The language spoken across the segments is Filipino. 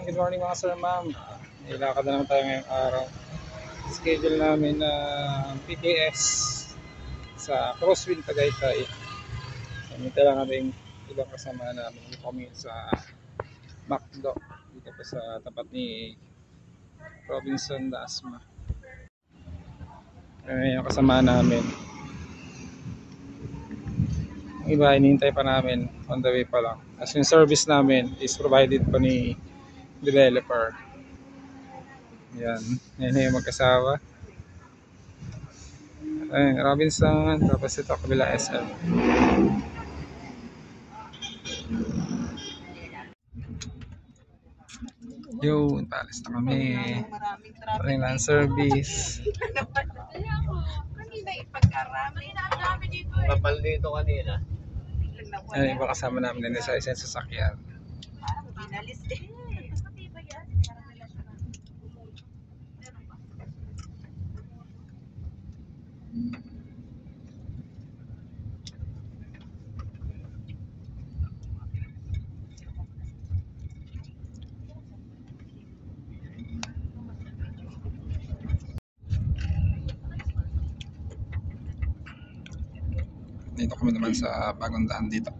Good morning mga sir, ma'am. Ilakad na naman tayo ngayong araw. Schedule namin na PKS sa Crosswind Tagaytay. Kamita lang namin ibang kasama namin kami sa McDo dito pa sa tapat ni Robinson Dasma. Yung kasama namin. Yung iba, hinihintay pa namin, on the way pa lang. As yung service namin is provided pa ni developer. Yan yung magkasawa. Ayun, Robinson, tapos ito kabila SM. Yun, paalis na kami. Maraming land service. Kanina ipagkarami na ang dami dito eh. Kapal dito kanina. Ayun, iba kasama namin din sa isang sasakyan. Parang inalis eh. Dito kami naman sa bagong daan dito.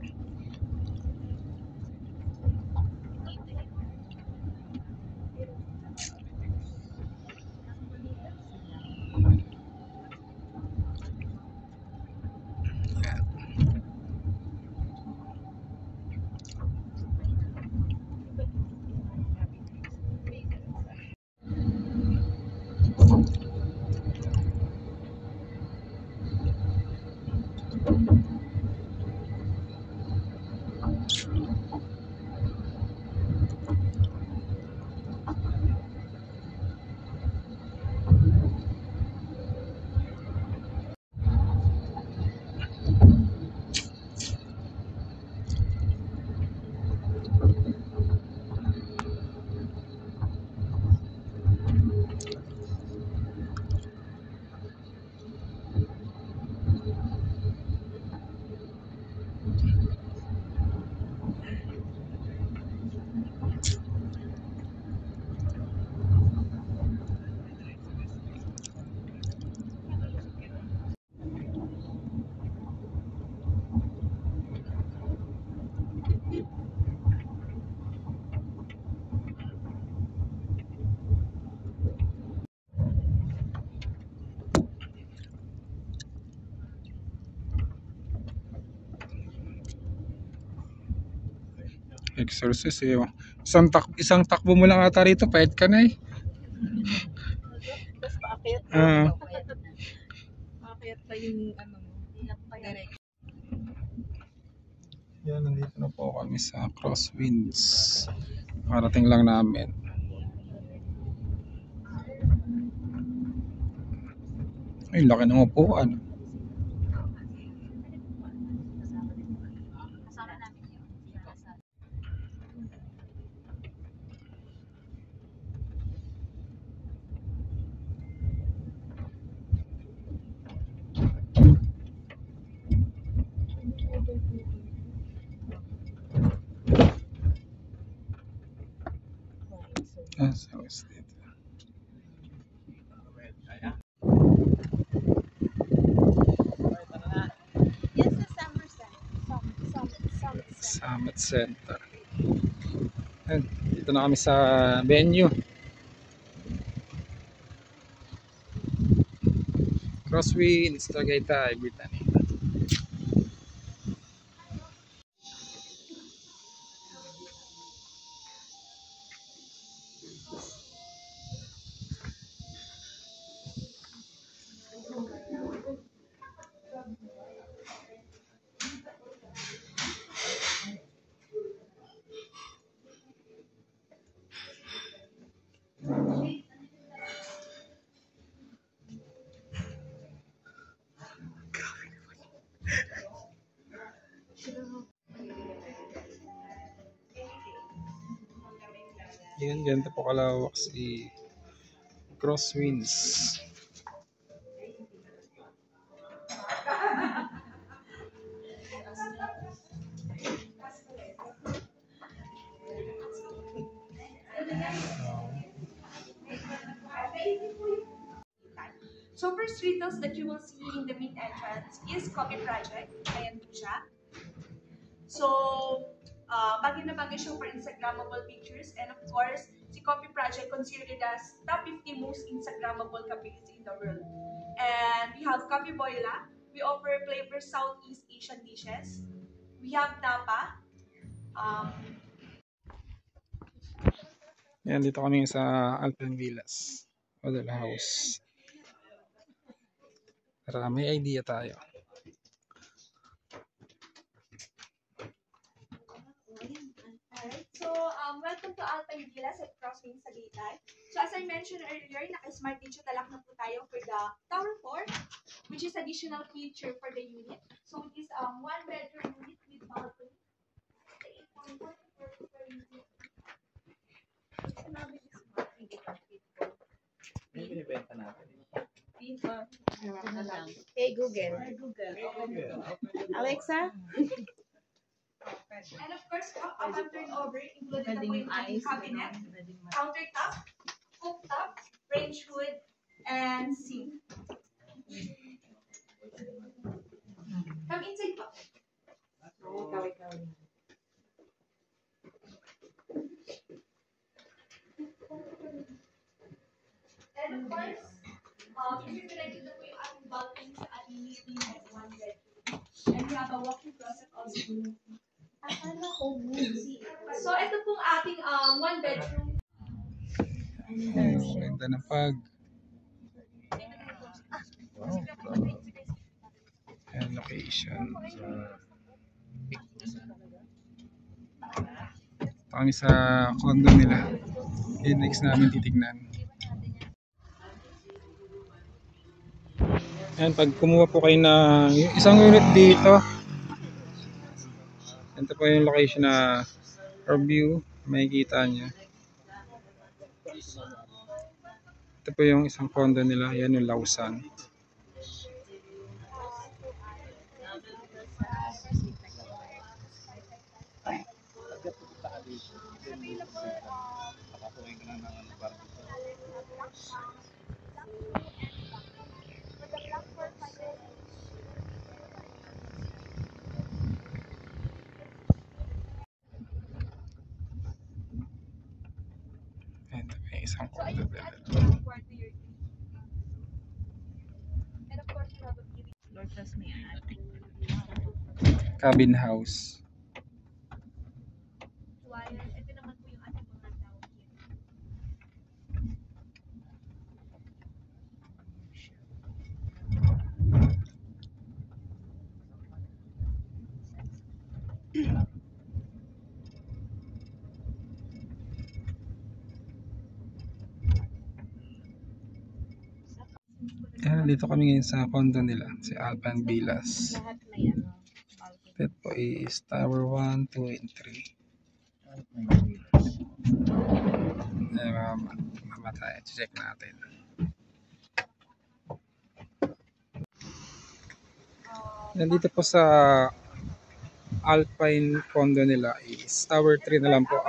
Exercise eh. Isang takbo mo lang ata rito, pahit ka na eh. Tapos paakyat pa. Paakyat pa yung ano mo. Direct. Yan, nandito na po kami sa Crosswinds. Parating lang namin. Ay, laki ng upuan. So it's dito. Yes, sa Somerset. Summit Center. Ayan, dito na kami sa venue. Crosswinds Tagaytay, Brittany. Yan, ganito po kalawak si Crosswinds. first retails that you will see in the main entrance is Copy Project. Ayan po siya. So, bagay na bagay siya for Instagrammable pictures. And of course, si Copy Project considered as top 50 most Instagrammable cafes in the world. And we have Copy Boila. We offer flavor Southeast Asian dishes. We have Napa. Yan, dito kami sa Alpen Villas. Model House. Para may idea tayo. Alright, so welcome to Alpine Villas at Crosswing Tagaytay. So as I mentioned earlier, naka-smart dito talak na po tayo for the Tower 4, which is additional feature for the unit. So it is one bedroom unit with balcony. 8.1 per unit. Hey Google. Alexa? And of course, upon turnover, included na po yung ating cabinet, countertop, cooktop, range hood, and sink. Come inside po. And of course, interconnected na po yung ating balcony sa ating living and one bedroom. And we have a walk-in closet also. So, ito pong ating one bedroom. Ganda ng pag. Ayan, location. Ito kami sa condo nila. Yung next namin titignan. Ayan, pag kumuha po kayo ng isang unit dito, ito po yung location na view, makikita nyo. Ito po yung isang condo nila, yan yung Lausan. Ito po yung isang condo nila. Cabin house. Ito naman po yung ating mga tao here. Ayan, dito kami ngayon sa condo nila, si Alpen Villas. Lahat may ano. Ito po is Tower 1, 2, and 3. Ayan, mamatay. Check natin. Nandito po sa Alpine condo nila is Tower 3 na lang po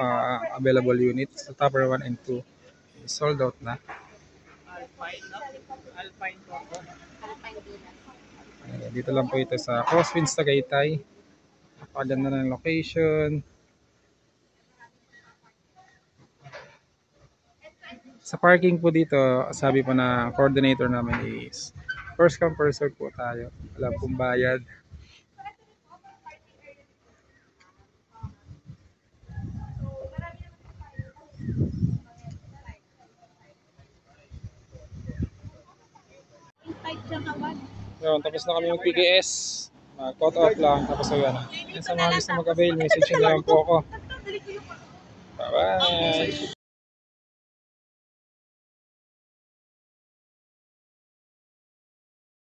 available unit. Sa Tower 1 and 2 is sold out na. Ayan, dito lang po ito sa Crosswinds Tagaytay. Napakaganda ng location. Sa parking po dito, sabi po na coordinator namin is first come first serve po tayo. Wala pong bayad. Yun, tapos na kami mag-PGS. Mag-cut off lang. Tapos yun. Yan sa mga gusto mag-avail, message nyo lang po ako. Bye-bye!